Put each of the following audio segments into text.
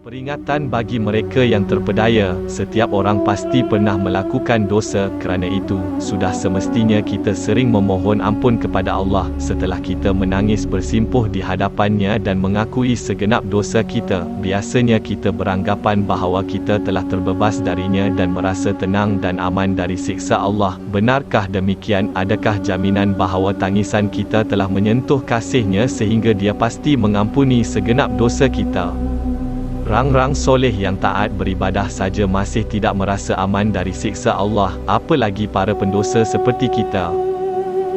Peringatan bagi mereka yang terpedaya, setiap orang pasti pernah melakukan dosa, kerana itu, sudah semestinya kita sering memohon ampun kepada Allah, setelah kita menangis bersimpuh di hadapannya dan mengakui segenap dosa kita. Biasanya kita beranggapan bahawa kita telah terbebas darinya dan merasa tenang dan aman dari siksa Allah. Benarkah demikian? Adakah jaminan bahawa tangisan kita telah menyentuh kasih-Nya sehingga Dia pasti mengampuni segenap dosa kita? Orang-orang soleh yang taat beribadah saja masih tidak merasa aman dari siksa Allah, apalagi para pendosa seperti kita.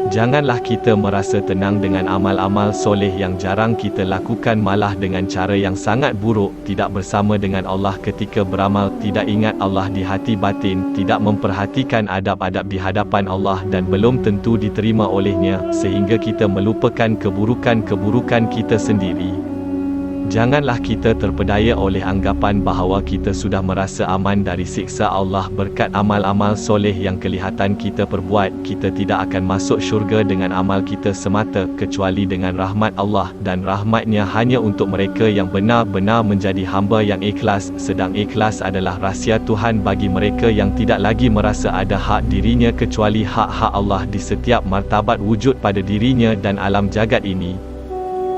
Janganlah kita merasa tenang dengan amal-amal soleh yang jarang kita lakukan, malah dengan cara yang sangat buruk, tidak bersama dengan Allah ketika beramal, tidak ingat Allah di hati batin, tidak memperhatikan adab-adab di hadapan Allah dan belum tentu diterima olehnya, sehingga kita melupakan keburukan-keburukan kita sendiri. Janganlah kita terpedaya oleh anggapan bahawa kita sudah merasa aman dari siksa Allah berkat amal-amal soleh yang kelihatan kita perbuat. Kita tidak akan masuk syurga dengan amal kita semata, kecuali dengan rahmat Allah, dan rahmat-Nya hanya untuk mereka yang benar-benar menjadi hamba yang ikhlas. Sedang ikhlas adalah rahsia Tuhan bagi mereka yang tidak lagi merasa ada hak dirinya kecuali hak-hak Allah di setiap martabat wujud pada dirinya dan alam jagat ini.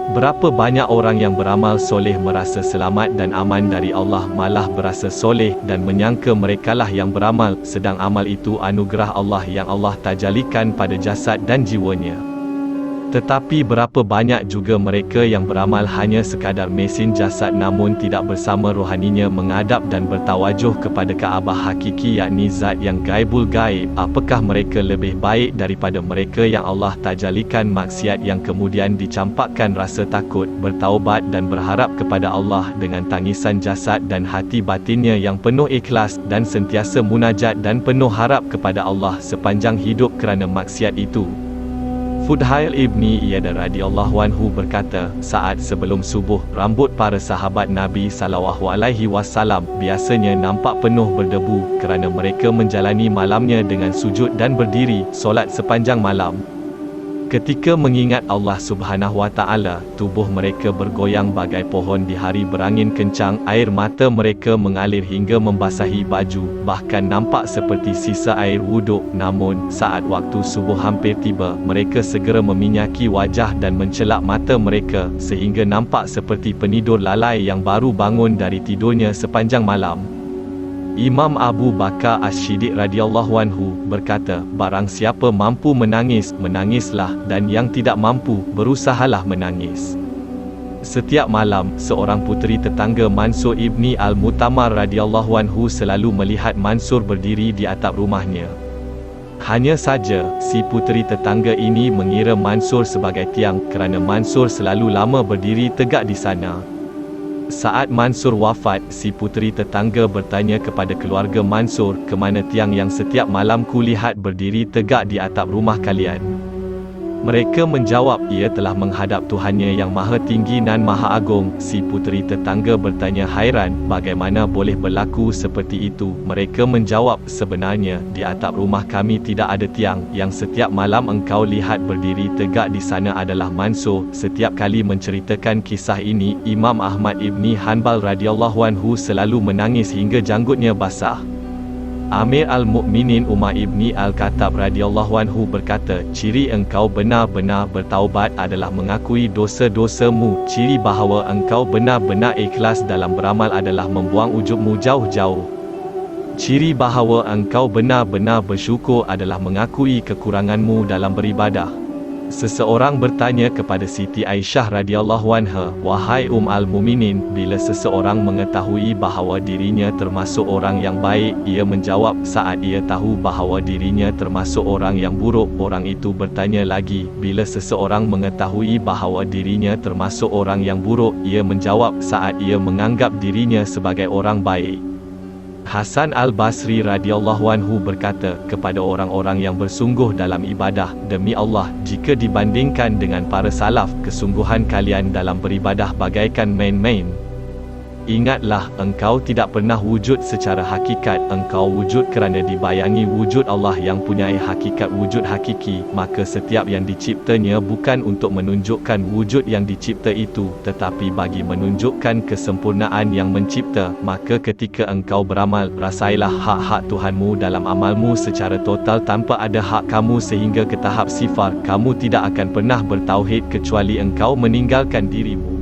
Berapa banyak orang yang beramal soleh merasa selamat dan aman dari Allah, malah berasa soleh dan menyangka merekalah yang beramal, sedang amal itu anugerah Allah yang Allah tajalikan pada jasad dan jiwanya. Tetapi berapa banyak juga mereka yang beramal hanya sekadar mesin jasad namun tidak bersama rohaninya menghadap dan bertawajuh kepada Kaabah hakiki, yakni zat yang gaibul gaib. Apakah mereka lebih baik daripada mereka yang Allah tajalikan maksiat, yang kemudian dicampakkan rasa takut, bertaubat dan berharap kepada Allah dengan tangisan jasad dan hati batinnya yang penuh ikhlas dan sentiasa munajat dan penuh harap kepada Allah sepanjang hidup kerana maksiat itu? Fudail ibni Iyad radhiyallahu anhu berkata, saat sebelum subuh, rambut para sahabat Nabi SAW biasanya nampak penuh berdebu, kerana mereka menjalani malamnya dengan sujud dan berdiri, solat sepanjang malam. Ketika mengingat Allah Subhanahu Wa Taala, tubuh mereka bergoyang bagai pohon di hari berangin kencang, air mata mereka mengalir hingga membasahi baju, bahkan nampak seperti sisa air wuduk. Namun, saat waktu subuh hampir tiba, mereka segera meminyaki wajah dan mencelak mata mereka, sehingga nampak seperti penidur lalai yang baru bangun dari tidurnya sepanjang malam. Imam Abu Bakar As-Siddiq radhiyallahu anhu berkata, barang siapa mampu menangis, menangislah, dan yang tidak mampu, berusahalah menangis. Setiap malam, seorang puteri tetangga Mansur ibni Al-Mu'tamar radhiyallahu anhu selalu melihat Mansur berdiri di atap rumahnya. Hanya saja, si puteri tetangga ini mengira Mansur sebagai tiang, kerana Mansur selalu lama berdiri tegak di sana. Saat Mansur wafat, si puteri tetangga bertanya kepada keluarga Mansur, ke mana tiang yang setiap malam kulihat berdiri tegak di atap rumah kalian? Mereka menjawab, ia telah menghadap Tuhannya yang Maha Tinggi dan Maha Agung. Si puteri tetangga bertanya hairan, bagaimana boleh berlaku seperti itu? Mereka menjawab, sebenarnya, di atap rumah kami tidak ada tiang, yang setiap malam engkau lihat berdiri tegak di sana adalah Mansur. Setiap kali menceritakan kisah ini, Imam Ahmad ibni Hanbal radhiyallahu anhu selalu menangis hingga janggutnya basah. Amir Al-Mu'minin Umar ibni Al-Khattab radhiyallahu anhu berkata, ciri engkau benar-benar bertaubat adalah mengakui dosa-dosamu. Ciri bahawa engkau benar-benar ikhlas dalam beramal adalah membuang ujubmu jauh-jauh. Ciri bahawa engkau benar-benar bersyukur adalah mengakui kekuranganmu dalam beribadah. Seseorang bertanya kepada Siti Aisyah radhiyallahu anha, wahai Al-Muminin, bila seseorang mengetahui bahawa dirinya termasuk orang yang baik, ia menjawab, saat ia tahu bahawa dirinya termasuk orang yang buruk. Orang itu bertanya lagi, bila seseorang mengetahui bahawa dirinya termasuk orang yang buruk, ia menjawab, saat ia menganggap dirinya sebagai orang baik. Hasan Al-Basri radhiyallahu anhu berkata kepada orang-orang yang bersungguh dalam ibadah, demi Allah, jika dibandingkan dengan para salaf, kesungguhan kalian dalam beribadah bagaikan main-main. Ingatlah, engkau tidak pernah wujud secara hakikat, engkau wujud kerana dibayangi wujud Allah yang punyai hakikat wujud hakiki. Maka setiap yang diciptanya bukan untuk menunjukkan wujud yang dicipta itu, tetapi bagi menunjukkan kesempurnaan yang mencipta. Maka ketika engkau beramal, rasailah hak-hak Tuhanmu dalam amalmu secara total tanpa ada hak kamu, sehingga ke tahap sifar kamu tidak akan pernah bertauhid kecuali engkau meninggalkan dirimu.